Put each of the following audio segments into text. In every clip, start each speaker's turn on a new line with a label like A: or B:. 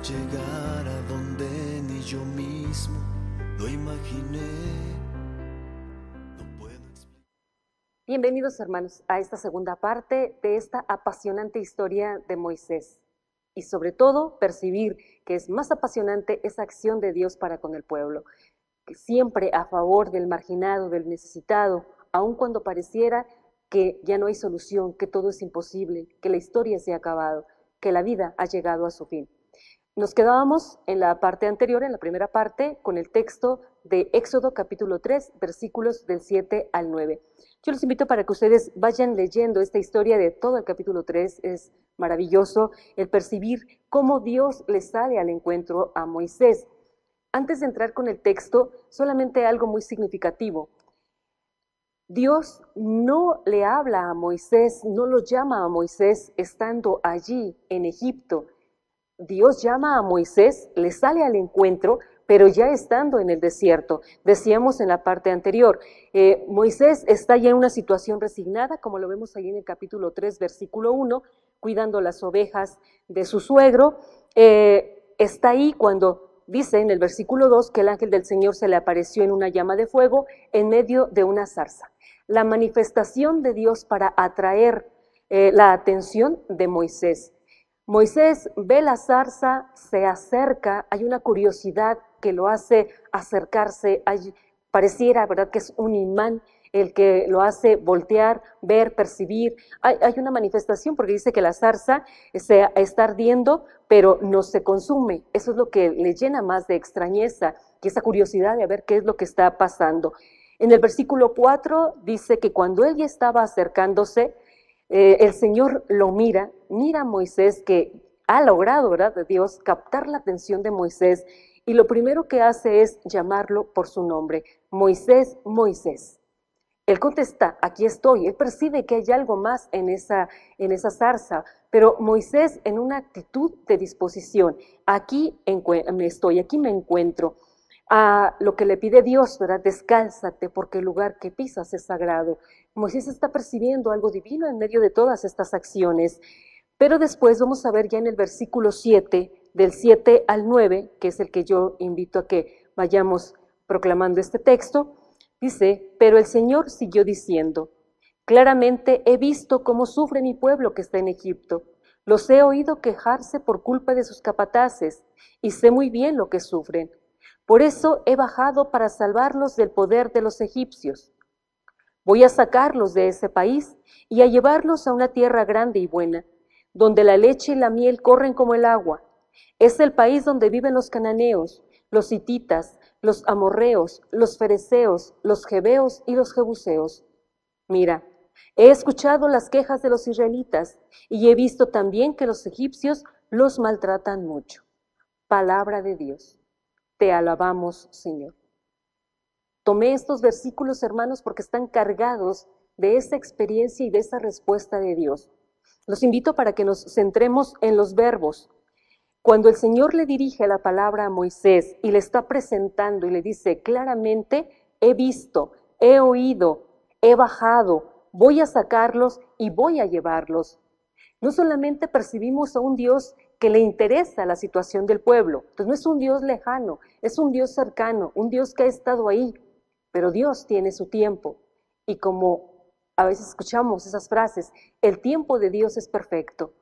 A: llegar a donde ni yo mismo lo imaginé. No puedo explicar.
B: Bienvenidos, hermanos, a esta segunda parte de esta apasionante historia de Moisés. Y sobre todo, percibir que es más apasionante esa acción de Dios para con el pueblo, que siempre a favor del marginado, del necesitado, aun cuando pareciera que ya no hay solución, que todo es imposible, que la historia se ha acabado, que la vida ha llegado a su fin. Nos quedábamos en la parte anterior, en la primera parte, con el texto de Éxodo capítulo 3, versículos del 7 al 9. Yo los invito para que ustedes vayan leyendo esta historia de todo el capítulo 3. Es maravilloso el percibir cómo Dios le sale al encuentro a Moisés. Antes de entrar con el texto, solamente algo muy significativo. Dios no le habla a Moisés, no lo llama a Moisés estando allí en Egipto. Dios llama a Moisés, le sale al encuentro, pero ya estando en el desierto. Decíamos en la parte anterior, Moisés está ya en una situación resignada, como lo vemos ahí en el capítulo 3, versículo 1, cuidando las ovejas de su suegro. Está ahí cuando dice en el versículo 2 que el ángel del Señor se le apareció en una llama de fuego en medio de una zarza. La manifestación de Dios para atraer la atención de Moisés. Moisés ve la zarza, se acerca, hay una curiosidad que lo hace acercarse, pareciera, ¿verdad?, que es un imán el que lo hace voltear, ver, percibir. Hay una manifestación porque dice que la zarza está ardiendo, pero no se consume. Eso es lo que le llena más de extrañeza y esa curiosidad de ver qué es lo que está pasando. En el versículo 4 dice que cuando él ya estaba acercándose, el Señor lo mira a Moisés, que ha logrado, ¿verdad?, de Dios captar la atención de Moisés, y lo primero que hace es llamarlo por su nombre: Moisés, Moisés. Él contesta: aquí estoy. Él percibe que hay algo más en esa zarza, pero Moisés, en una actitud de disposición: aquí estoy, aquí me encuentro. A lo que le pide Dios, ¿verdad?, descálzate porque el lugar que pisas es sagrado. Moisés está percibiendo algo divino en medio de todas estas acciones. Pero después vamos a ver ya en el versículo 7, del 7 al 9, que es el que yo invito a que vayamos proclamando este texto, dice: pero el Señor siguió diciendo: claramente he visto cómo sufre mi pueblo que está en Egipto. Los he oído quejarse por culpa de sus capataces y sé muy bien lo que sufren. Por eso he bajado para salvarlos del poder de los egipcios. Voy a sacarlos de ese país y a llevarlos a una tierra grande y buena, donde la leche y la miel corren como el agua. Es el país donde viven los cananeos, los hititas, los amorreos, los fereceos, los jebeos y los jebuseos. Mira, he escuchado las quejas de los israelitas y he visto también que los egipcios los maltratan mucho. Palabra de Dios. Te alabamos, Señor. Tomé estos versículos, hermanos, porque están cargados de esa experiencia y de esa respuesta de Dios. Los invito para que nos centremos en los verbos. Cuando el Señor le dirige la palabra a Moisés y le está presentando y le dice claramente: he visto, he oído, he bajado, voy a sacarlos y voy a llevarlos. No solamente percibimos a un Dios que le interesa la situación del pueblo, entonces no es un Dios lejano, es un Dios cercano, un Dios que ha estado ahí, pero Dios tiene su tiempo. Y como a veces escuchamos esas frases, el tiempo de Dios es perfecto.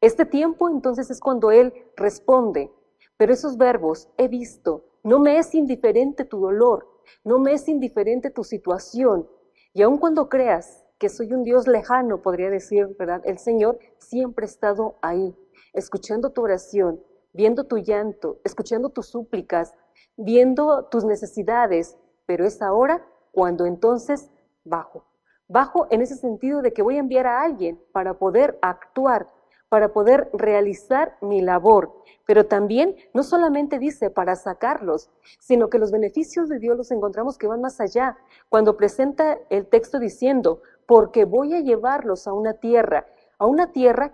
B: Este tiempo entonces es cuando Él responde, pero esos verbos: he visto, no me es indiferente tu dolor, no me es indiferente tu situación, y aun cuando creas que soy un Dios lejano, podría decir, ¿verdad?, el Señor siempre ha estado ahí, escuchando tu oración, viendo tu llanto, escuchando tus súplicas, viendo tus necesidades, pero es ahora cuando entonces bajo. Bajo en ese sentido de que voy a enviar a alguien para poder actuar, para poder realizar mi labor, pero también no solamente dice para sacarlos, sino que los beneficios de Dios los encontramos que van más allá. Cuando presenta el texto diciendo: porque voy a llevarlos a una tierra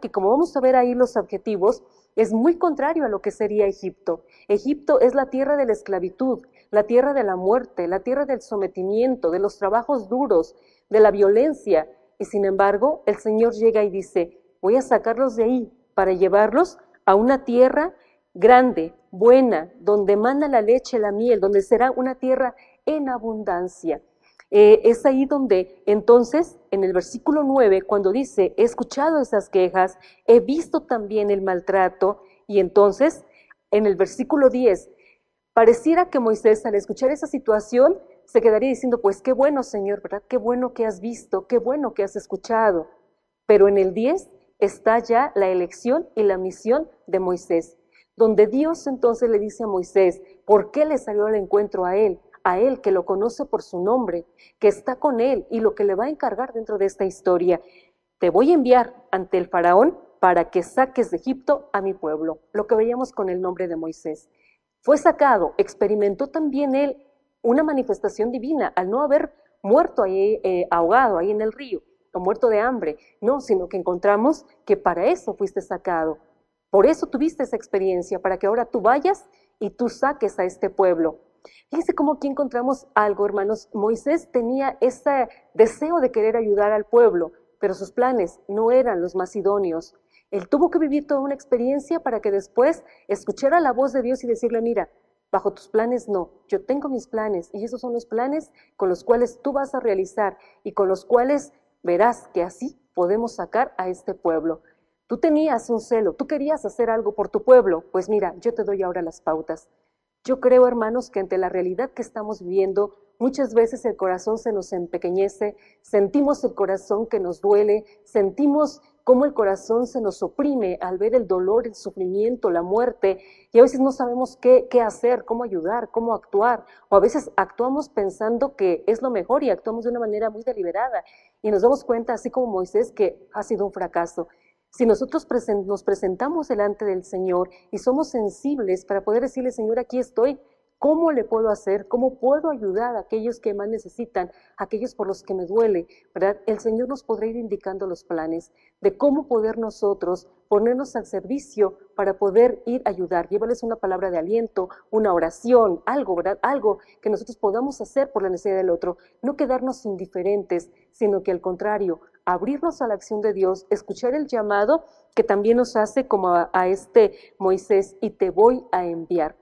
B: que, como vamos a ver ahí los adjetivos, es muy contrario a lo que sería Egipto. Egipto es la tierra de la esclavitud, la tierra de la muerte, la tierra del sometimiento, de los trabajos duros, de la violencia, y sin embargo el Señor llega y dice: voy a sacarlos de ahí para llevarlos a una tierra grande, buena, donde mana la leche y la miel, donde será una tierra en abundancia. Es ahí donde entonces en el versículo 9, cuando dice, he escuchado esas quejas, he visto también el maltrato, y entonces en el versículo 10, pareciera que Moisés al escuchar esa situación se quedaría diciendo, pues qué bueno Señor, ¿verdad? Qué bueno que has visto, qué bueno que has escuchado. Pero en el 10 está ya la elección y la misión de Moisés, donde Dios entonces le dice a Moisés, ¿por qué le salió al encuentro a él que lo conoce por su nombre, que está con él y lo que le va a encargar dentro de esta historia? Te voy a enviar ante el faraón para que saques de Egipto a mi pueblo, lo que veíamos con el nombre de Moisés. Fue sacado, experimentó también él una manifestación divina al no haber muerto ahí, ahogado ahí en el río, o muerto de hambre, no, sino que encontramos que para eso fuiste sacado. Por eso tuviste esa experiencia, para que ahora tú vayas y tú saques a este pueblo. Fíjense cómo aquí encontramos algo, hermanos. Moisés tenía ese deseo de querer ayudar al pueblo, pero sus planes no eran los más idóneos. Él tuvo que vivir toda una experiencia para que después escuchara la voz de Dios y decirle, mira, bajo tus planes no, yo tengo mis planes y esos son los planes con los cuales tú vas a realizar y con los cuales verás que así podemos sacar a este pueblo. Tú tenías un celo, tú querías hacer algo por tu pueblo, pues mira, yo te doy ahora las pautas. Yo creo, hermanos, que ante la realidad que estamos viviendo, muchas veces el corazón se nos empequeñece, sentimos el corazón que nos duele, sentimos cómo el corazón se nos oprime al ver el dolor, el sufrimiento, la muerte, y a veces no sabemos qué hacer, cómo ayudar, cómo actuar, o a veces actuamos pensando que es lo mejor y actuamos de una manera muy deliberada, y nos damos cuenta, así como Moisés, que ha sido un fracaso. Si nosotros nos presentamos delante del Señor y somos sensibles para poder decirle, Señor, aquí estoy, ¿cómo le puedo hacer? ¿Cómo puedo ayudar a aquellos que más necesitan, a aquellos por los que me duele? ¿Verdad? El Señor nos podrá ir indicando los planes de cómo poder nosotros ponernos al servicio para poder ir a ayudar, llevarles una palabra de aliento, una oración, algo, ¿verdad? Algo que nosotros podamos hacer por la necesidad del otro, no quedarnos indiferentes, sino que al contrario, abrirnos a la acción de Dios, escuchar el llamado que también nos hace como a este Moisés, y te voy a enviar.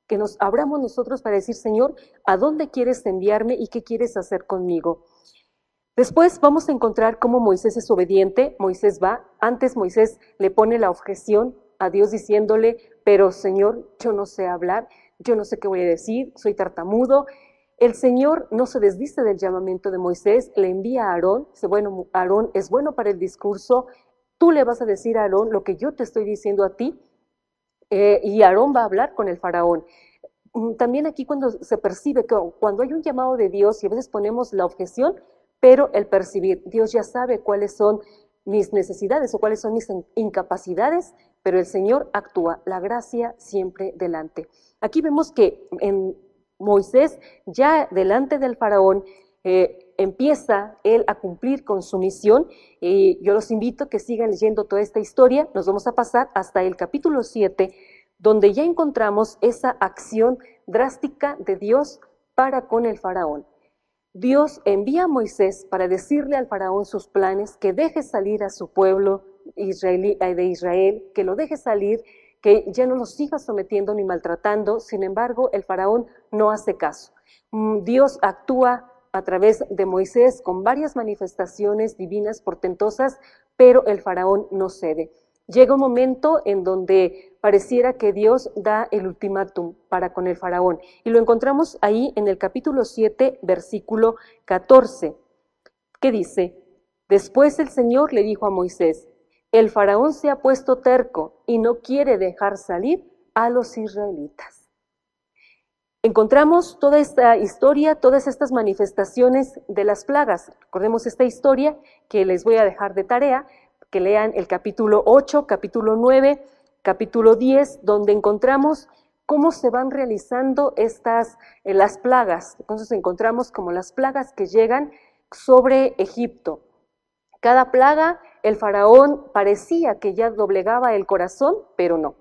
B: Que nos abramos nosotros para decir, Señor, ¿a dónde quieres enviarme y qué quieres hacer conmigo? Después vamos a encontrar cómo Moisés es obediente. Moisés va, antes Moisés le pone la objeción a Dios diciéndole, pero Señor, yo no sé hablar, yo no sé qué voy a decir, soy tartamudo. El Señor no se desdice del llamamiento de Moisés, le envía a Aarón, dice, bueno, Aarón es bueno para el discurso, tú le vas a decir a Aarón lo que yo te estoy diciendo a ti, y Aarón va a hablar con el faraón. También aquí cuando se percibe que cuando hay un llamado de Dios y a veces ponemos la objeción, pero el percibir, Dios ya sabe cuáles son mis necesidades o cuáles son mis incapacidades, pero el Señor actúa, la gracia siempre delante. Aquí vemos que en Moisés, ya delante del faraón, empieza él a cumplir con su misión, y yo los invito a que sigan leyendo toda esta historia. Nos vamos a pasar hasta el capítulo 7, donde ya encontramos esa acción drástica de Dios para con el faraón. Dios envía a Moisés para decirle al faraón sus planes, que deje salir a su pueblo de Israel, que lo deje salir, que ya no lo siga sometiendo ni maltratando. Sin embargo, el faraón no hace caso. Dios actúa a través de Moisés con varias manifestaciones divinas portentosas, pero el faraón no cede. Llega un momento en donde pareciera que Dios da el ultimátum para con el faraón, y lo encontramos ahí en el capítulo 7, versículo 14, que dice, después el Señor le dijo a Moisés, el faraón se ha puesto terco y no quiere dejar salir a los israelitas. Encontramos toda esta historia, todas estas manifestaciones de las plagas. Recordemos esta historia que les voy a dejar de tarea, que lean el capítulo 8, capítulo 9, capítulo 10, donde encontramos cómo se van realizando las plagas. Entonces encontramos como las plagas que llegan sobre Egipto. Cada plaga, el faraón parecía que ya doblegaba el corazón, pero no,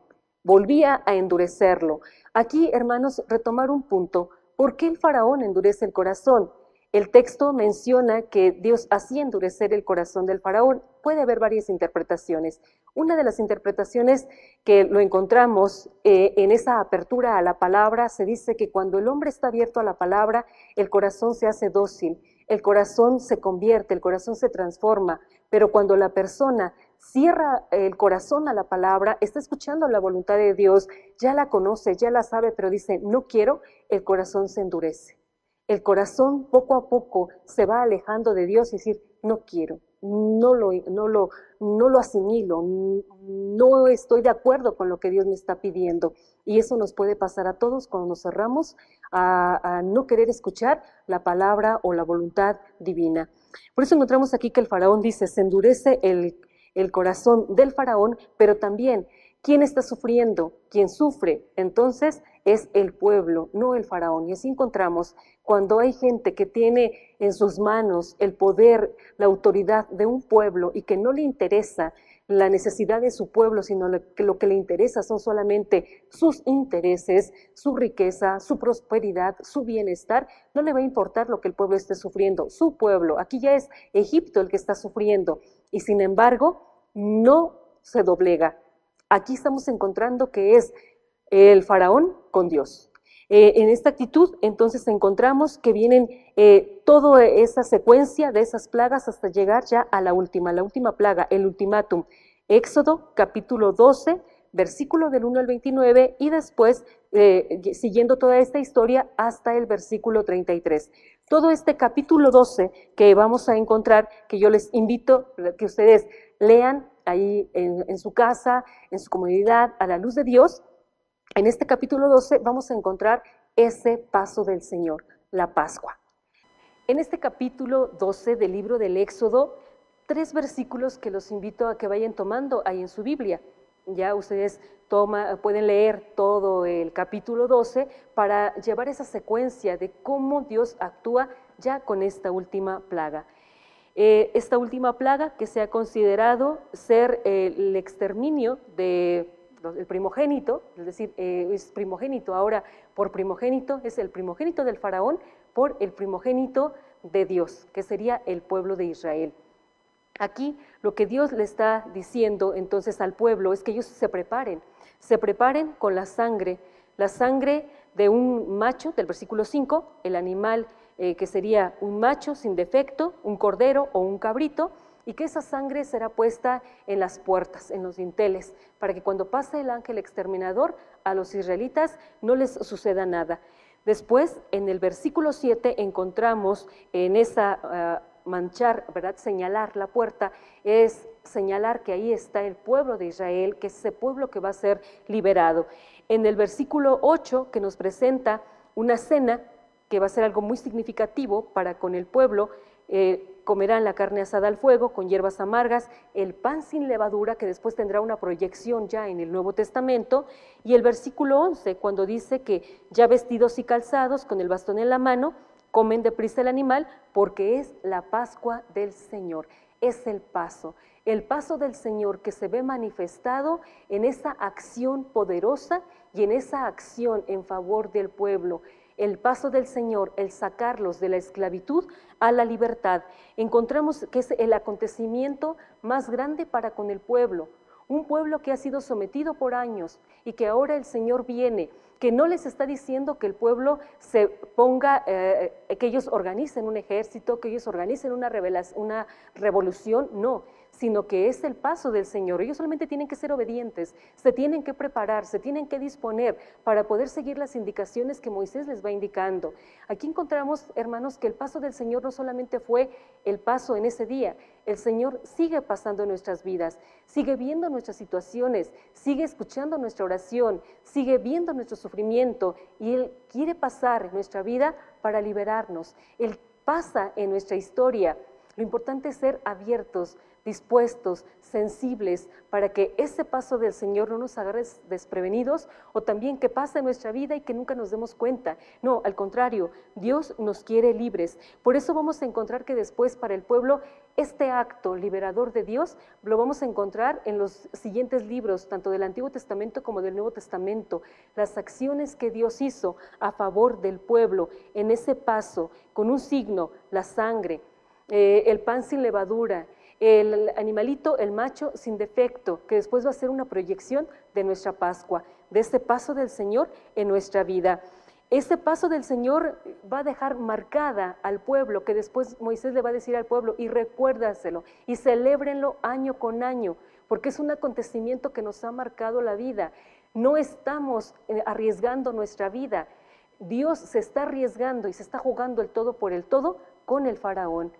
B: volvía a endurecerlo. Aquí, hermanos, retomar un punto. ¿Por qué el faraón endurece el corazón? El texto menciona que Dios hacía endurecer el corazón del faraón. Puede haber varias interpretaciones. Una de las interpretaciones que lo encontramos en esa apertura a la palabra, se dice que cuando el hombre está abierto a la palabra, el corazón se hace dócil, el corazón se convierte, el corazón se transforma, pero cuando la persona cierra el corazón a la palabra, está escuchando la voluntad de Dios, ya la conoce, ya la sabe, pero dice, no quiero, el corazón se endurece. El corazón poco a poco se va alejando de Dios y decir, no quiero, no lo asimilo, no estoy de acuerdo con lo que Dios me está pidiendo. Y eso nos puede pasar a todos cuando nos cerramos a no querer escuchar la palabra o la voluntad divina. Por eso encontramos aquí que el faraón dice, se endurece el corazón del faraón, pero también, ¿quién está sufriendo? ¿Quién sufre? Entonces es el pueblo, no el faraón. Y así encontramos cuando hay gente que tiene en sus manos el poder, la autoridad de un pueblo y que no le interesa la necesidad de su pueblo, sino lo que le interesa son solamente sus intereses, su riqueza, su prosperidad, su bienestar, no le va a importar lo que el pueblo esté sufriendo, su pueblo. Aquí ya es Egipto el que está sufriendo y sin embargo no se doblega. Aquí estamos encontrando que es el faraón con Dios. En esta actitud, entonces, encontramos que vienen toda esa secuencia de esas plagas hasta llegar ya a la última plaga, el ultimátum. Éxodo, capítulo 12, versículo del 1 al 29, y después, siguiendo toda esta historia, hasta el versículo 33. Todo este capítulo 12 que vamos a encontrar, que yo les invito a que ustedes lean ahí en su casa, en su comunidad, a la luz de Dios. En este capítulo 12 vamos a encontrar ese paso del Señor, la Pascua. En este capítulo 12 del libro del Éxodo, 3 versículos que los invito a que vayan tomando ahí en su Biblia. Ya ustedes pueden leer todo el capítulo 12 para llevar esa secuencia de cómo Dios actúa ya con esta última plaga. Esta última plaga que se ha considerado ser el exterminio del primogénito, es decir, es primogénito ahora por primogénito, es el primogénito del faraón por el primogénito de Dios, que sería el pueblo de Israel. Aquí lo que Dios le está diciendo entonces al pueblo es que ellos se preparen con la sangre de un macho, del versículo 5, el animal que sería un macho sin defecto, un cordero o un cabrito, y que esa sangre será puesta en las puertas, en los dinteles, para que cuando pase el ángel exterminador a los israelitas no les suceda nada. Después, en el versículo 7, encontramos en esa manchar, ¿verdad? Señalar la puerta, es señalar que ahí está el pueblo de Israel, que es ese pueblo que va a ser liberado. En el versículo 8, que nos presenta una cena, que va a ser algo muy significativo para con el pueblo, comerán la carne asada al fuego con hierbas amargas, el pan sin levadura, que después tendrá una proyección ya en el Nuevo Testamento, y el versículo 11, cuando dice que ya vestidos y calzados, con el bastón en la mano, comen deprisa el animal, porque es la Pascua del Señor, es el paso del Señor que se ve manifestado en esa acción poderosa y en esa acción en favor del pueblo. El paso del Señor, el sacarlos de la esclavitud a la libertad. Encontramos que es el acontecimiento más grande para con el pueblo, un pueblo que ha sido sometido por años y que ahora el Señor viene, que no les está diciendo que el pueblo se ponga, que ellos organicen un ejército, que ellos organicen una revolución, no, sino que es el paso del Señor. Ellos solamente tienen que ser obedientes, se tienen que preparar, se tienen que disponer para poder seguir las indicaciones que Moisés les va indicando. Aquí encontramos, hermanos, que el paso del Señor no solamente fue el paso en ese día, el Señor sigue pasando en nuestras vidas, sigue viendo nuestras situaciones, sigue escuchando nuestra oración, sigue viendo nuestro sufrimiento y Él quiere pasar en nuestra vida para liberarnos. Él pasa en nuestra historia. Lo importante es ser abiertos, dispuestos, sensibles, para que ese paso del Señor no nos agarre desprevenidos o también que pase en nuestra vida y que nunca nos demos cuenta. No, al contrario, Dios nos quiere libres. Por eso vamos a encontrar que después para el pueblo este acto liberador de Dios lo vamos a encontrar en los siguientes libros, tanto del Antiguo Testamento como del Nuevo Testamento. Las acciones que Dios hizo a favor del pueblo en ese paso, con un signo, la sangre, el pan sin levadura, el animalito, el macho sin defecto, que después va a ser una proyección de nuestra Pascua, de este paso del Señor en nuestra vida. Ese paso del Señor va a dejar marcada al pueblo, que después Moisés le va a decir al pueblo, y recuérdaselo, y celébrenlo año con año, porque es un acontecimiento que nos ha marcado la vida. No estamos arriesgando nuestra vida, Dios se está arriesgando y se está jugando el todo por el todo con el faraón.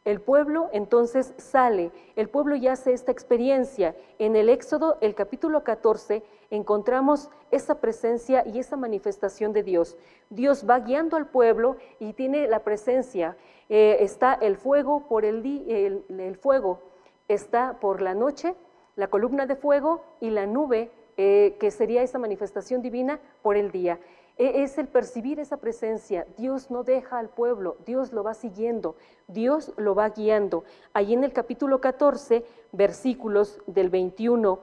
B: El pueblo entonces sale, el pueblo ya hace esta experiencia. En el Éxodo, el capítulo 14, encontramos esa presencia y esa manifestación de Dios. Dios va guiando al pueblo y tiene la presencia. Está el fuego por el fuego está por la noche, la columna de fuego y la nube, que sería esa manifestación divina por el día. Es el percibir esa presencia. Dios no deja al pueblo, Dios lo va siguiendo, Dios lo va guiando. Ahí en el capítulo 14, versículos del 21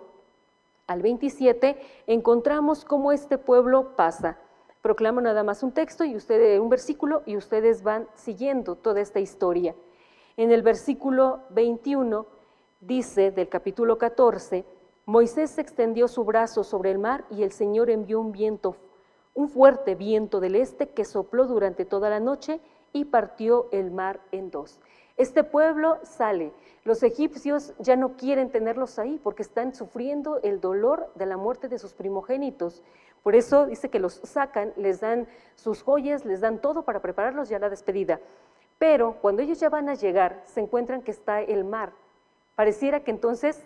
B: al 27, encontramos cómo este pueblo pasa. Proclamo nada más un texto y un versículo y ustedes van siguiendo toda esta historia. En el versículo 21 dice del capítulo 14, Moisés extendió su brazo sobre el mar y el Señor envió un fuerte viento del este que sopló durante toda la noche y partió el mar en dos. Este pueblo sale. Los egipcios ya no quieren tenerlos ahí porque están sufriendo el dolor de la muerte de sus primogénitos. Por eso dice que los sacan, les dan sus joyas, les dan todo para prepararlos ya a la despedida. Pero cuando ellos ya van a llegar, se encuentran que está el mar. Pareciera que entonces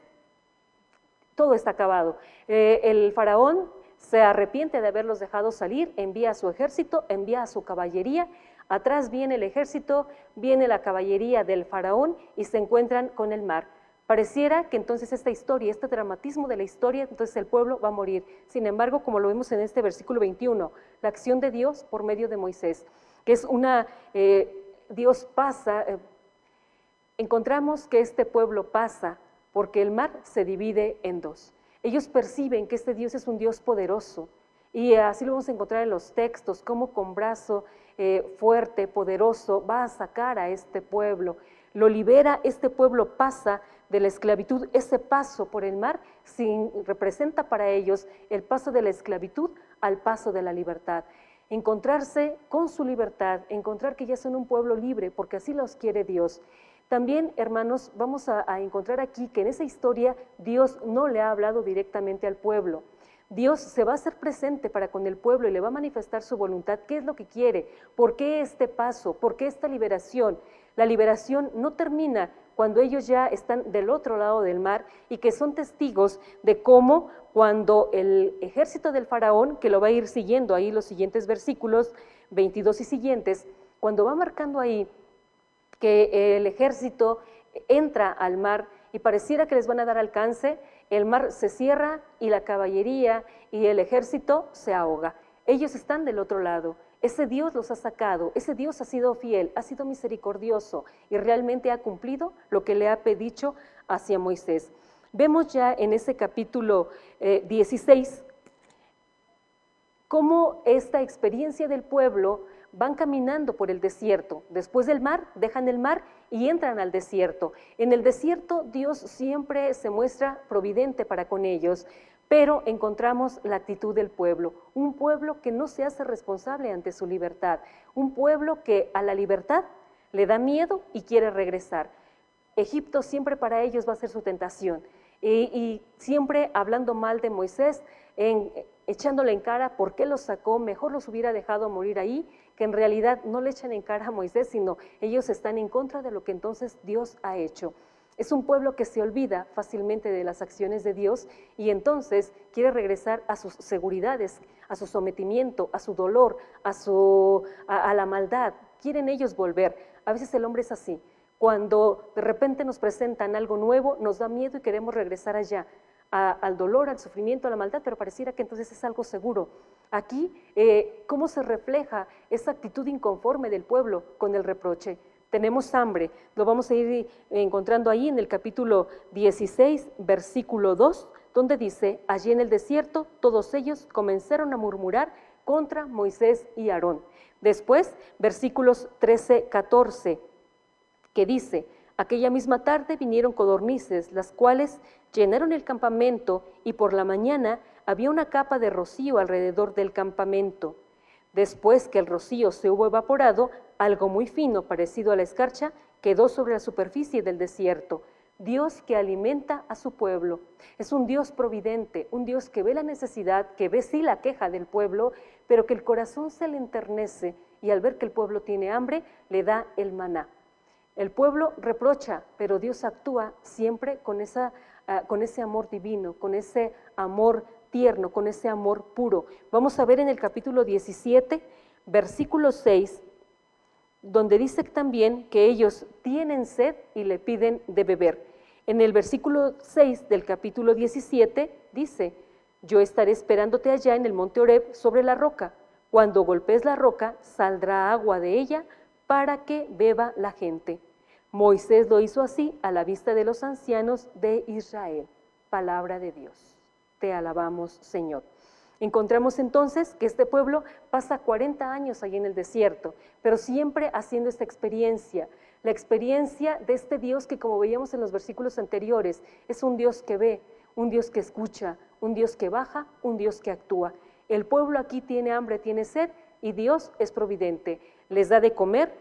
B: todo está acabado. El faraón se arrepiente de haberlos dejado salir, envía a su ejército, envía a su caballería, atrás viene el ejército, viene la caballería del faraón y se encuentran con el mar. Pareciera que entonces esta historia, este dramatismo de la historia, entonces el pueblo va a morir. Sin embargo, como lo vemos en este versículo 21, la acción de Dios por medio de Moisés, que es Dios pasa, encontramos que este pueblo pasa porque el mar se divide en dos. Ellos perciben que este Dios es un Dios poderoso y así lo vamos a encontrar en los textos, como con brazo fuerte, poderoso, va a sacar a este pueblo, lo libera, este pueblo pasa de la esclavitud, ese paso por el mar representa para ellos el paso de la esclavitud al paso de la libertad. Encontrarse con su libertad, encontrar que ya son un pueblo libre, porque así los quiere Dios. También, hermanos, vamos a encontrar aquí que en esa historia Dios no le ha hablado directamente al pueblo. Dios se va a hacer presente para con el pueblo y le va a manifestar su voluntad, qué es lo que quiere, por qué este paso, por qué esta liberación. La liberación no termina cuando ellos ya están del otro lado del mar y que son testigos de cómo cuando el ejército del faraón, que lo va a ir siguiendo ahí los siguientes versículos, 22 y siguientes, cuando va marcando ahí que el ejército entra al mar y pareciera que les van a dar alcance, el mar se cierra y la caballería y el ejército se ahoga. Ellos están del otro lado. Ese Dios los ha sacado, ese Dios ha sido fiel, ha sido misericordioso y realmente ha cumplido lo que le ha pedido hacia Moisés. Vemos ya en ese capítulo 16 cómo esta experiencia del pueblo van caminando por el desierto. Después del mar, dejan el mar y entran al desierto. En el desierto Dios siempre se muestra providente para con ellos, pero encontramos la actitud del pueblo, un pueblo que no se hace responsable ante su libertad, un pueblo que a la libertad le da miedo y quiere regresar. Egipto siempre para ellos va a ser su tentación y siempre hablando mal de Moisés, echándole en cara por qué los sacó, mejor los hubiera dejado morir ahí, que en realidad no le echan en cara a Moisés, sino ellos están en contra de lo que entonces Dios ha hecho. Es un pueblo que se olvida fácilmente de las acciones de Dios y entonces quiere regresar a sus seguridades, a su sometimiento, a su dolor, a la maldad. Quieren ellos volver. A veces el hombre es así. Cuando de repente nos presentan algo nuevo, nos da miedo y queremos regresar allá, al dolor, al sufrimiento, a la maldad, pero pareciera que entonces es algo seguro. Aquí, ¿cómo se refleja esa actitud inconforme del pueblo con el reproche? Tenemos hambre, lo vamos a ir encontrando ahí en el capítulo 16, versículo 2, donde dice, allí en el desierto todos ellos comenzaron a murmurar contra Moisés y Aarón. Después, versículos 13, 14, que dice, aquella misma tarde vinieron codornices, las cuales llenaron el campamento y por la mañana había una capa de rocío alrededor del campamento. Después que el rocío se hubo evaporado, algo muy fino, parecido a la escarcha, quedó sobre la superficie del desierto. Dios que alimenta a su pueblo. Es un Dios providente, un Dios que ve la necesidad, que ve sí la queja del pueblo, pero que el corazón se le enternece y al ver que el pueblo tiene hambre, le da el maná. El pueblo reprocha, pero Dios actúa siempre con ese amor divino, con ese amor tierno, con ese amor puro. Vamos a ver en el capítulo 17, versículo 6, donde dice también que ellos tienen sed y le piden de beber. En el versículo 6 del capítulo 17 dice, yo estaré esperándote allá en el monte Horeb sobre la roca. Cuando golpees la roca, saldrá agua de ella para que beba la gente. Moisés lo hizo así a la vista de los ancianos de Israel. Palabra de Dios. Te alabamos, Señor. Encontramos entonces que este pueblo pasa 40 años ahí en el desierto, pero siempre haciendo esta experiencia, la experiencia de este Dios que, como veíamos en los versículos anteriores, es un Dios que ve, un Dios que escucha, un Dios que baja, un Dios que actúa. El pueblo aquí tiene hambre, tiene sed, y Dios es providente. Les da de comer,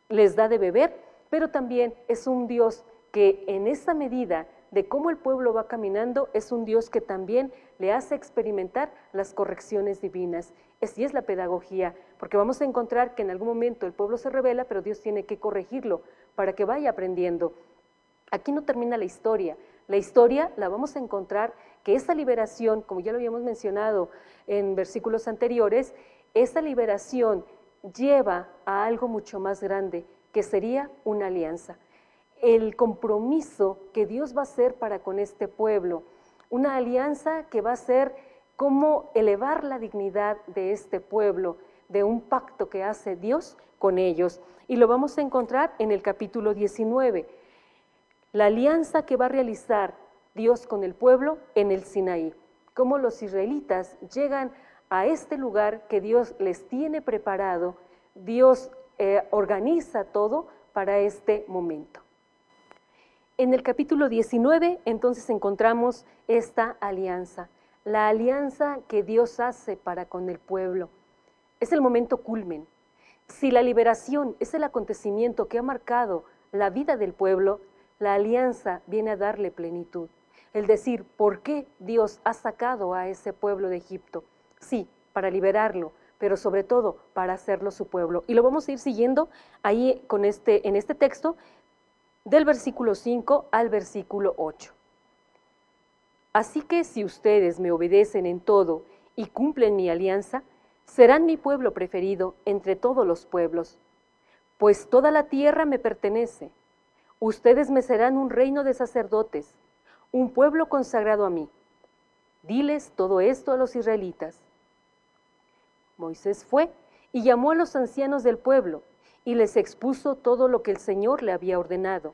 B: les da de beber, pero también es un Dios que en esa medida de cómo el pueblo va caminando, es un Dios que también le hace experimentar las correcciones divinas. Así es la pedagogía, porque vamos a encontrar que en algún momento el pueblo se rebela, pero Dios tiene que corregirlo para que vaya aprendiendo. Aquí no termina la historia la vamos a encontrar que esa liberación, como ya lo habíamos mencionado en versículos anteriores, esa liberación lleva a algo mucho más grande, que sería una alianza. El compromiso que Dios va a hacer para con este pueblo, una alianza que va a ser como elevar la dignidad de este pueblo, de un pacto que hace Dios con ellos. Y lo vamos a encontrar en el capítulo 19, la alianza que va a realizar Dios con el pueblo en el Sinaí, cómo los israelitas llegan a este lugar que Dios les tiene preparado, Dios organiza todo para este momento. En el capítulo 19, entonces encontramos esta alianza, la alianza que Dios hace para con el pueblo. Es el momento culmen. Si la liberación es el acontecimiento que ha marcado la vida del pueblo, la alianza viene a darle plenitud. El decir, ¿por qué Dios ha sacado a ese pueblo de Egipto? Sí, para liberarlo, pero sobre todo para hacerlo su pueblo. Y lo vamos a ir siguiendo ahí en este texto, del versículo 5 al versículo 8. Así que si ustedes me obedecen en todo y cumplen mi alianza, serán mi pueblo preferido entre todos los pueblos, pues toda la tierra me pertenece. Ustedes me serán un reino de sacerdotes, un pueblo consagrado a mí. Diles todo esto a los israelitas. Moisés fue y llamó a los ancianos del pueblo y les expuso todo lo que el Señor le había ordenado.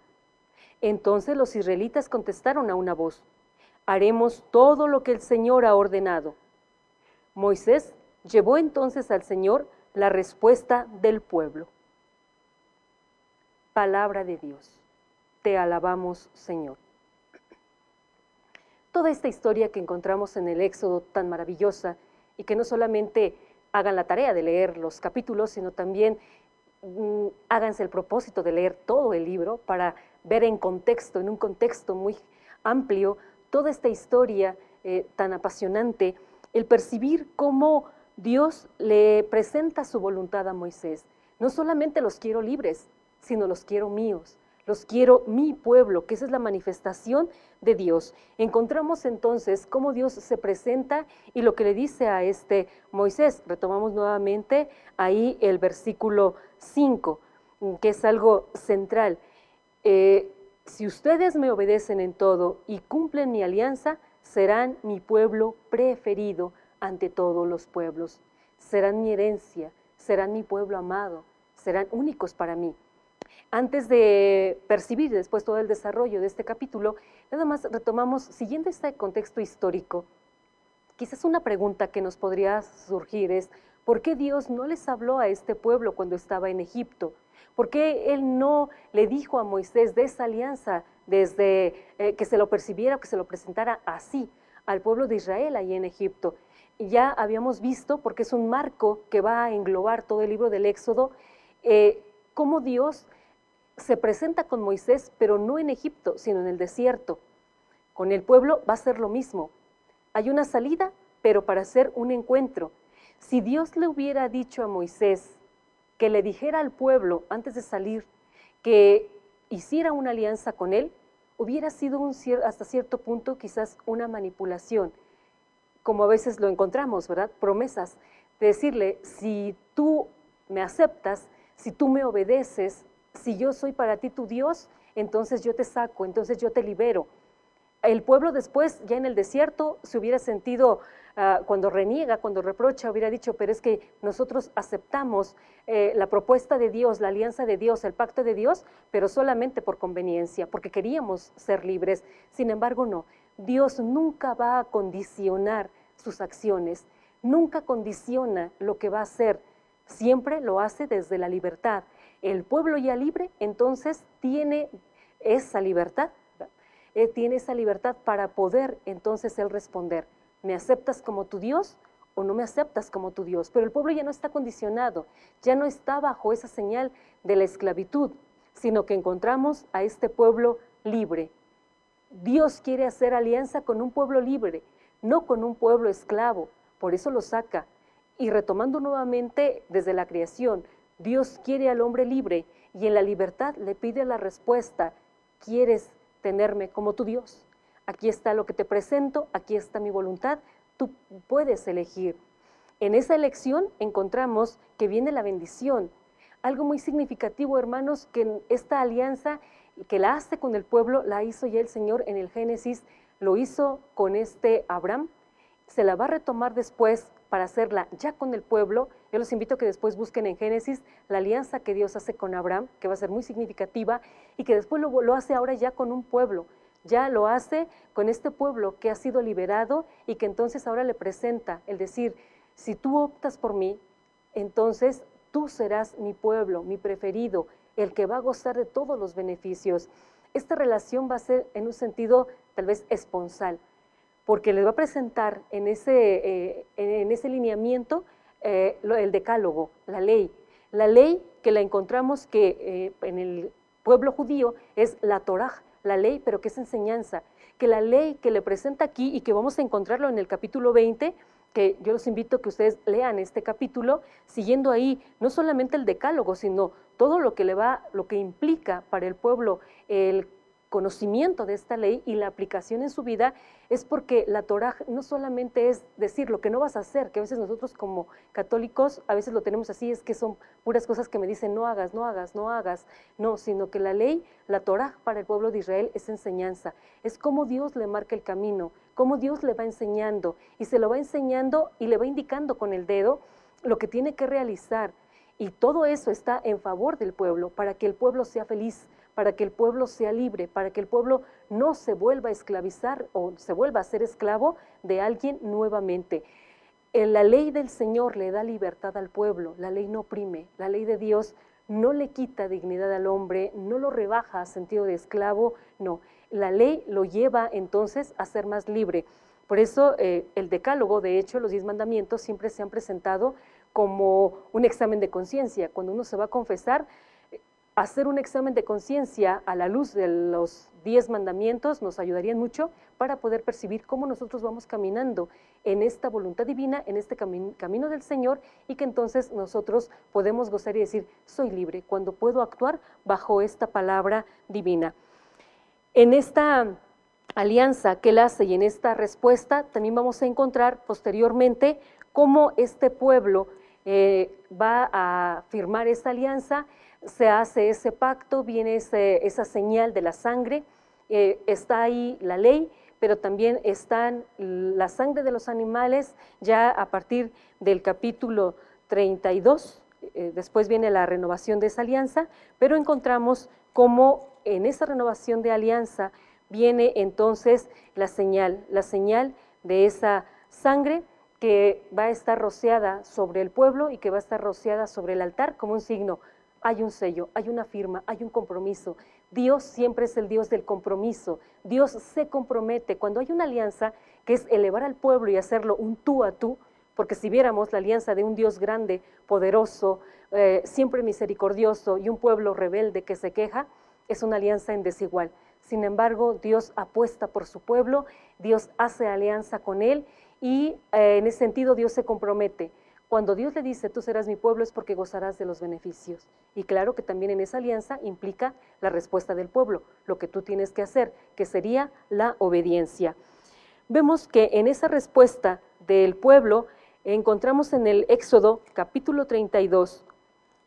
B: Entonces los israelitas contestaron a una voz, haremos todo lo que el Señor ha ordenado. Moisés llevó entonces al Señor la respuesta del pueblo. Palabra de Dios. Te alabamos, Señor. Toda esta historia que encontramos en el Éxodo tan maravillosa y que no solamente hagan la tarea de leer los capítulos, sino también háganse el propósito de leer todo el libro para ver en un contexto muy amplio, toda esta historia tan apasionante, el percibir cómo Dios le presenta su voluntad a Moisés. No solamente los quiero libres, sino los quiero míos. Los quiero mi pueblo, que esa es la manifestación de Dios. Encontramos entonces cómo Dios se presenta y lo que le dice a este Moisés. Retomamos nuevamente ahí el versículo 5, que es algo central. Si ustedes me obedecen en todo y cumplen mi alianza, serán mi pueblo preferido ante todos los pueblos. Serán mi herencia, serán mi pueblo amado, serán únicos para mí. Antes de percibir después todo el desarrollo de este capítulo, nada más retomamos, siguiendo este contexto histórico, quizás una pregunta que nos podría surgir es, ¿por qué Dios no les habló a este pueblo cuando estaba en Egipto? ¿Por qué Él no le dijo a Moisés de esa alianza desde que se lo percibiera, que se lo presentara así al pueblo de Israel ahí en Egipto? Y ya habíamos visto, porque es un marco que va a englobar todo el libro del Éxodo, cómo Dios se presenta con Moisés, pero no en Egipto, sino en el desierto. Con el pueblo va a ser lo mismo. Hay una salida, pero para hacer un encuentro. Si Dios le hubiera dicho a Moisés que le dijera al pueblo antes de salir que hiciera una alianza con él, hubiera sido hasta cierto punto quizás una manipulación, como a veces lo encontramos, ¿verdad? Promesas, de decirle, si tú me aceptas, si tú me obedeces, si yo soy para ti tu Dios, entonces yo te saco, entonces yo te libero. El pueblo después, ya en el desierto, se hubiera sentido, cuando reniega, cuando reprocha, hubiera dicho, pero es que nosotros aceptamos la propuesta de Dios, la alianza de Dios, el pacto de Dios, pero solamente por conveniencia, porque queríamos ser libres. Sin embargo, no. Dios nunca va a condicionar sus acciones, nunca condiciona lo que va a hacer, siempre lo hace desde la libertad. El pueblo ya libre, entonces tiene esa libertad, tiene esa libertad para poder entonces él responder, ¿me aceptas como tu Dios o no me aceptas como tu Dios? Pero el pueblo ya no está condicionado, ya no está bajo esa señal de la esclavitud, sino que encontramos a este pueblo libre. Dios quiere hacer alianza con un pueblo libre, no con un pueblo esclavo, por eso lo saca. Y retomando nuevamente desde la creación, Dios quiere al hombre libre y en la libertad le pide la respuesta, ¿quieres tenerme como tu Dios? Aquí está lo que te presento, aquí está mi voluntad, tú puedes elegir. En esa elección encontramos que viene la bendición. Algo muy significativo, hermanos, que esta alianza que la hace con el pueblo, la hizo ya el Señor en el Génesis, lo hizo con Abraham, se la va a retomar después para hacerla ya con el pueblo. Yo los invito a que después busquen en Génesis la alianza que Dios hace con Abraham, que va a ser muy significativa, y que después lo hace ahora ya con un pueblo, ya lo hace con este pueblo que ha sido liberado y que entonces ahora le presenta el decir, si tú optas por mí, entonces tú serás mi pueblo, mi preferido, el que va a gozar de todos los beneficios. Esta relación va a ser en un sentido tal vez esponsal, porque les va a presentar en ese lineamiento el decálogo, la ley que la encontramos que en el pueblo judío es la Torah, la ley, pero que es enseñanza, que la ley que le presenta aquí y que vamos a encontrarlo en el capítulo 20, que yo los invito a que ustedes lean este capítulo, siguiendo ahí no solamente el decálogo, sino todo lo que implica para el pueblo el conocimiento de esta ley y la aplicación en su vida, es porque la Torah no solamente es decir lo que no vas a hacer, que a veces nosotros como católicos a veces lo tenemos así, es que son puras cosas que me dicen no hagas, no hagas, no hagas, no, sino que la ley, la Torah para el pueblo de Israel es enseñanza, es cómo Dios le marca el camino, cómo Dios le va enseñando y se lo va enseñando y le va indicando con el dedo lo que tiene que realizar, y todo eso está en favor del pueblo, para que el pueblo sea feliz, para que el pueblo sea libre, para que el pueblo no se vuelva a esclavizar o se vuelva a ser esclavo de alguien nuevamente. La ley del Señor le da libertad al pueblo, la ley no oprime, la ley de Dios no le quita dignidad al hombre, no lo rebaja a sentido de esclavo, no, la ley lo lleva entonces a ser más libre. Por eso el decálogo, de hecho, los 10 mandamientos siempre se han presentado como un examen de conciencia. Cuando uno se va a confesar, hacer un examen de conciencia a la luz de los 10 mandamientos nos ayudarían mucho para poder percibir cómo nosotros vamos caminando en esta voluntad divina, en este camino del Señor, y que entonces nosotros podemos gozar y decir, soy libre cuando puedo actuar bajo esta palabra divina. En esta alianza que él hace y en esta respuesta también vamos a encontrar posteriormente cómo este pueblo va a firmar esta alianza se hace ese pacto, viene esa señal de la sangre, está ahí la ley, pero también están la sangre de los animales, ya a partir del capítulo 32, después viene la renovación de esa alianza, pero encontramos cómo en esa renovación de alianza viene entonces la señal de esa sangre que va a estar rociada sobre el pueblo y que va a estar rociada sobre el altar como un signo. Hay un sello, hay una firma, hay un compromiso. Dios siempre es el Dios del compromiso. Dios se compromete. Cuando hay una alianza, que es elevar al pueblo y hacerlo un tú a tú, porque si viéramos la alianza de un Dios grande, poderoso, siempre misericordioso y un pueblo rebelde que se queja, es una alianza en desigual. Sin embargo, Dios apuesta por su pueblo, Dios hace alianza con él y en ese sentido Dios se compromete. Cuando Dios le dice, tú serás mi pueblo, es porque gozarás de los beneficios. Y claro que también en esa alianza implica la respuesta del pueblo, lo que tú tienes que hacer, que sería la obediencia. Vemos que en esa respuesta del pueblo encontramos en el Éxodo capítulo 32,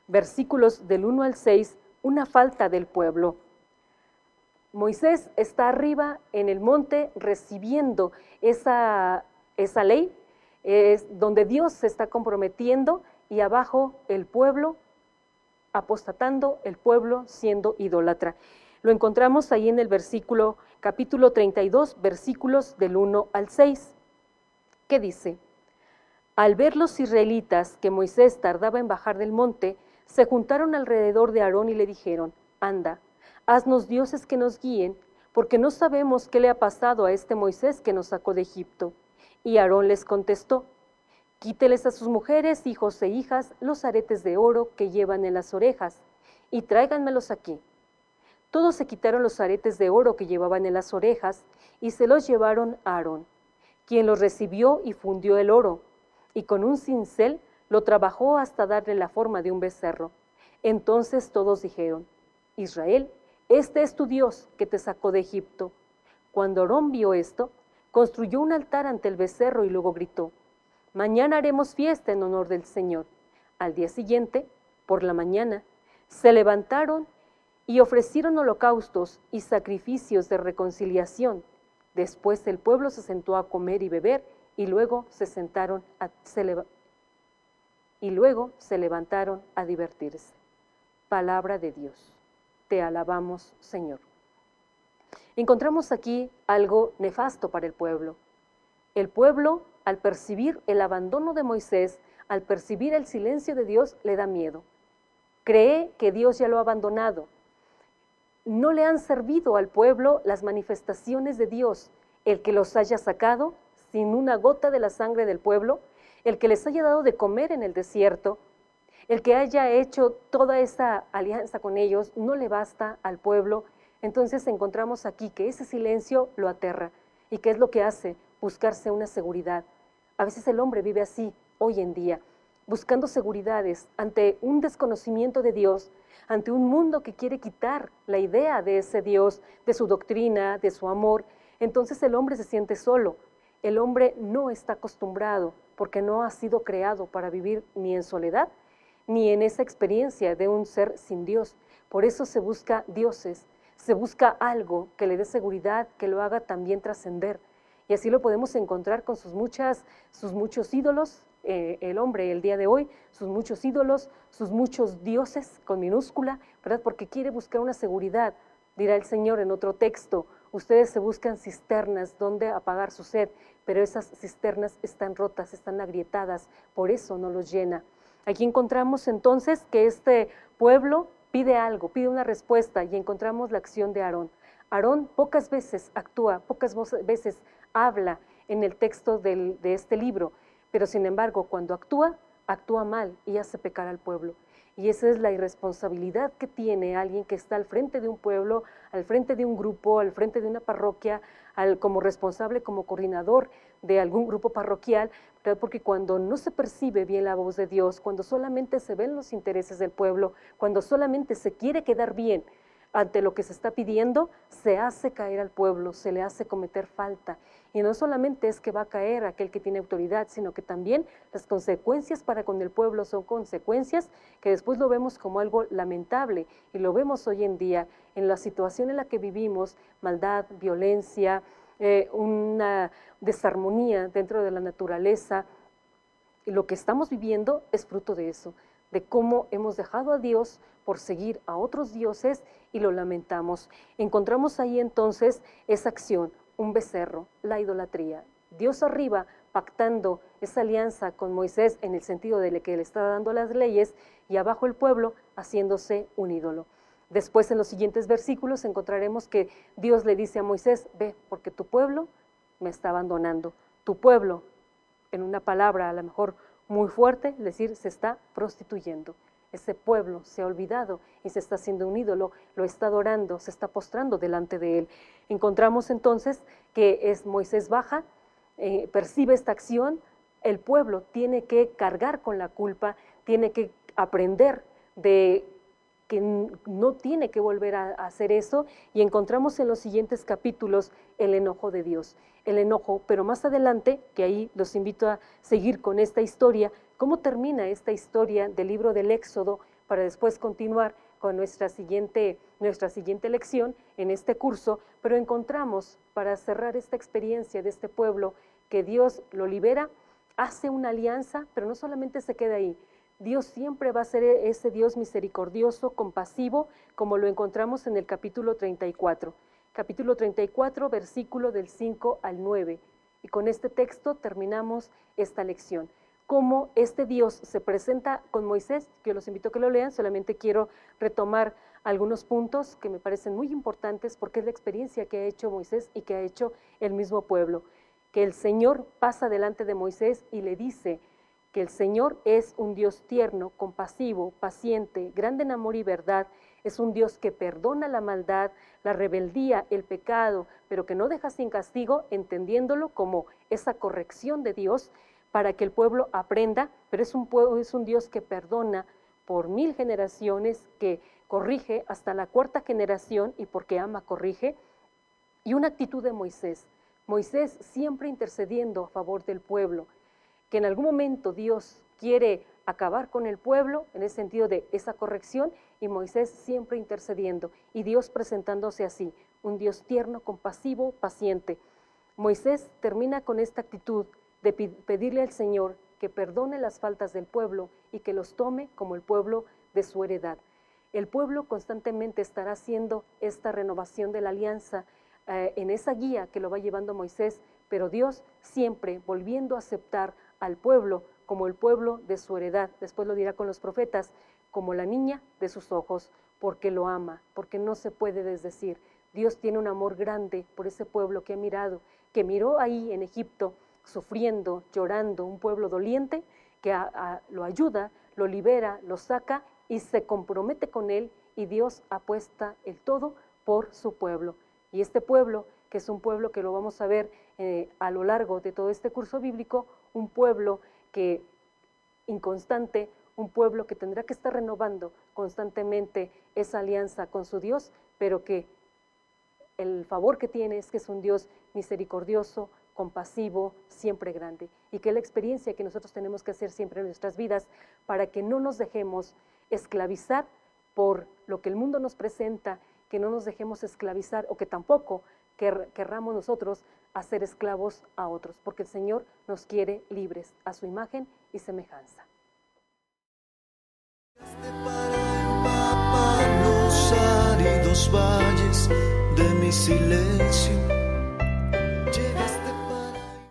B: versículos del 1 al 6, una falta del pueblo. Moisés está arriba en el monte recibiendo esa ley, es donde Dios se está comprometiendo y abajo el pueblo apostatando, el pueblo siendo idólatra. Lo encontramos ahí en el capítulo 32, versículos del 1 al 6. ¿Qué dice? Al ver los israelitas que Moisés tardaba en bajar del monte, se juntaron alrededor de Aarón y le dijeron, anda, haznos dioses que nos guíen, porque no sabemos qué le ha pasado a este Moisés que nos sacó de Egipto. Y Aarón les contestó, quíteles a sus mujeres, hijos e hijas, los aretes de oro que llevan en las orejas, y tráiganmelos aquí. Todos se quitaron los aretes de oro que llevaban en las orejas, y se los llevaron a Aarón, quien los recibió y fundió el oro, y con un cincel lo trabajó hasta darle la forma de un becerro. Entonces todos dijeron, Israel, este es tu Dios que te sacó de Egipto. Cuando Aarón vio esto, construyó un altar ante el becerro y luego gritó, mañana haremos fiesta en honor del Señor. Al día siguiente, por la mañana, se levantaron y ofrecieron holocaustos y sacrificios de reconciliación. Después el pueblo se sentó a comer y beber y luego se levantaron a divertirse. Palabra de Dios. Te alabamos, Señor. Encontramos aquí algo nefasto para el pueblo. El pueblo, al percibir el abandono de Moisés, al percibir el silencio de Dios, le da miedo. Cree que Dios ya lo ha abandonado. No le han servido al pueblo las manifestaciones de Dios, el que los haya sacado sin una gota de la sangre del pueblo, el que les haya dado de comer en el desierto, el que haya hecho toda esa alianza con ellos, no le basta al pueblo. Entonces encontramos aquí que ese silencio lo aterra. ¿Y qué es lo que hace? Buscarse una seguridad. A veces el hombre vive así, hoy en día, buscando seguridades ante un desconocimiento de Dios, ante un mundo que quiere quitar la idea de ese Dios, de su doctrina, de su amor. Entonces el hombre se siente solo. El hombre no está acostumbrado porque no ha sido creado para vivir ni en soledad, ni en esa experiencia de un ser sin Dios. Por eso se busca dioses, se busca algo que le dé seguridad, que lo haga también trascender. Y así lo podemos encontrar con sus muchos ídolos, el hombre el día de hoy, sus muchos ídolos, sus muchos dioses con minúscula, ¿verdad? Porque quiere buscar una seguridad. Dirá el Señor en otro texto, ustedes se buscan cisternas donde apagar su sed, pero esas cisternas están rotas, están agrietadas, por eso no los llena. Aquí encontramos entonces que este pueblo pide algo, pide una respuesta y encontramos la acción de Aarón. Aarón pocas veces actúa, pocas veces habla en el texto de este libro, pero sin embargo cuando actúa mal y hace pecar al pueblo. Y esa es la irresponsabilidad que tiene alguien que está al frente de un pueblo, al frente de un grupo, al frente de una parroquia, como responsable, como coordinador de algún grupo parroquial, ¿verdad? Porque cuando no se percibe bien la voz de Dios, cuando solamente se ven los intereses del pueblo, cuando solamente se quiere quedar bien ante lo que se está pidiendo, se hace caer al pueblo, se le hace cometer falta. Y no solamente es que va a caer aquel que tiene autoridad, sino que también las consecuencias para con el pueblo son consecuencias que después lo vemos como algo lamentable, y lo vemos hoy en día en la situación en la que vivimos: maldad, violencia, una desarmonía dentro de la naturaleza. Y lo que estamos viviendo es fruto de eso, de cómo hemos dejado a Dios por seguir a otros dioses, y lo lamentamos. Encontramos ahí entonces esa acción, un becerro, la idolatría. Dios arriba pactando esa alianza con Moisés en el sentido de que le está dando las leyes, y abajo el pueblo haciéndose un ídolo. Después, en los siguientes versículos, encontraremos que Dios le dice a Moisés: ve, porque tu pueblo me está abandonando. Tu pueblo, en una palabra a lo mejor muy fuerte, es decir, se está prostituyendo. Ese pueblo se ha olvidado y se está haciendo un ídolo, lo está adorando, se está postrando delante de él. Encontramos entonces que Moisés baja, percibe esta acción, el pueblo tiene que cargar con la culpa, tiene que aprender de que no tiene que volver a hacer eso, y encontramos en los siguientes capítulos el enojo de Dios, el enojo, pero más adelante, que ahí los invito a seguir con esta historia, cómo termina esta historia del libro del Éxodo, para después continuar con nuestra siguiente lección en este curso. Pero encontramos, para cerrar esta experiencia de este pueblo, que Dios lo libera, hace una alianza, pero no solamente se queda ahí. Dios siempre va a ser ese Dios misericordioso, compasivo, como lo encontramos en el capítulo 34. Capítulo 34, versículo del 5 al 9. Y con este texto terminamos esta lección. Cómo este Dios se presenta con Moisés, que yo los invito a que lo lean, solamente quiero retomar algunos puntos que me parecen muy importantes, porque es la experiencia que ha hecho Moisés y que ha hecho el mismo pueblo. Que el Señor pasa delante de Moisés y le dice que el Señor es un Dios tierno, compasivo, paciente, grande en amor y verdad. Es un Dios que perdona la maldad, la rebeldía, el pecado, pero que no deja sin castigo, entendiéndolo como esa corrección de Dios para que el pueblo aprenda. Pero es un Dios que perdona por 1000 generaciones, que corrige hasta la 4ª generación, y porque ama, corrige. Y una actitud de Moisés siempre intercediendo a favor del pueblo, que en algún momento Dios quiere acabar con el pueblo, en el sentido de esa corrección, y Moisés siempre intercediendo, y Dios presentándose así, un Dios tierno, compasivo, paciente. Moisés termina con esta actitud de pedirle al Señor que perdone las faltas del pueblo y que los tome como el pueblo de su heredad. El pueblo constantemente estará haciendo esta renovación de la alianza en esa guía que lo va llevando Moisés, pero Dios siempre volviendo a aceptar al pueblo como el pueblo de su heredad. Después lo dirá con los profetas, como la niña de sus ojos, porque lo ama, porque no se puede desdecir. Dios tiene un amor grande por ese pueblo que ha mirado, que miró ahí en Egipto, sufriendo, llorando, un pueblo doliente, que lo ayuda, lo libera, lo saca y se compromete con él, y Dios apuesta el todo por su pueblo. Y este pueblo, que es un pueblo que lo vamos a ver a lo largo de todo este curso bíblico, un pueblo que inconstante, un pueblo que tendrá que estar renovando constantemente esa alianza con su Dios, pero que el favor que tiene es que es un Dios misericordioso, compasivo, siempre grande, y que es la experiencia que nosotros tenemos que hacer siempre en nuestras vidas, para que no nos dejemos esclavizar por lo que el mundo nos presenta, que no nos dejemos esclavizar, o que tampoco querramos nosotros hacer esclavos a otros, porque el Señor nos quiere libres a su imagen y semejanza.
A: Para empapar los áridos valles de mi silencio,